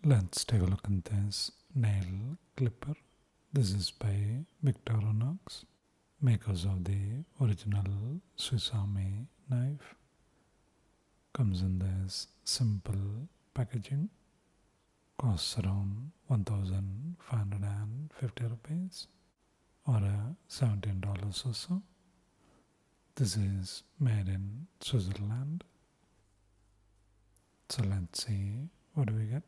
Let's take a look at this nail clipper. This is by Victorinox, makers of the original Swiss Army knife. Comes in this simple packaging. Costs around 1,550 rupees or $17 or so. This is made in Switzerland. So let's see what do we get.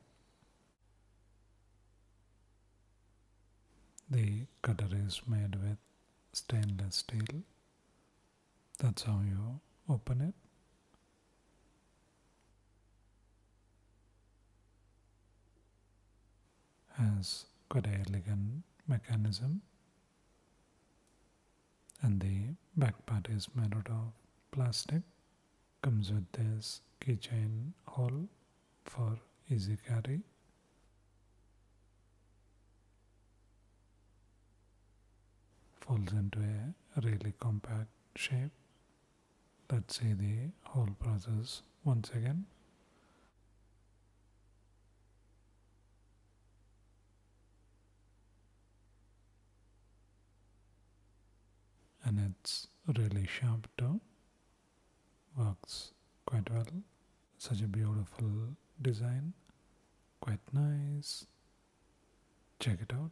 The cutter is made with stainless steel. That's how you open it. Has quite an elegant mechanism, and the back part is made out of plastic. Comes with this keychain hole for easy carry. Folds into a really compact shape. Let's see the whole process once again. And it's really sharp too. Works quite well. Such a beautiful design. Quite nice. Check it out.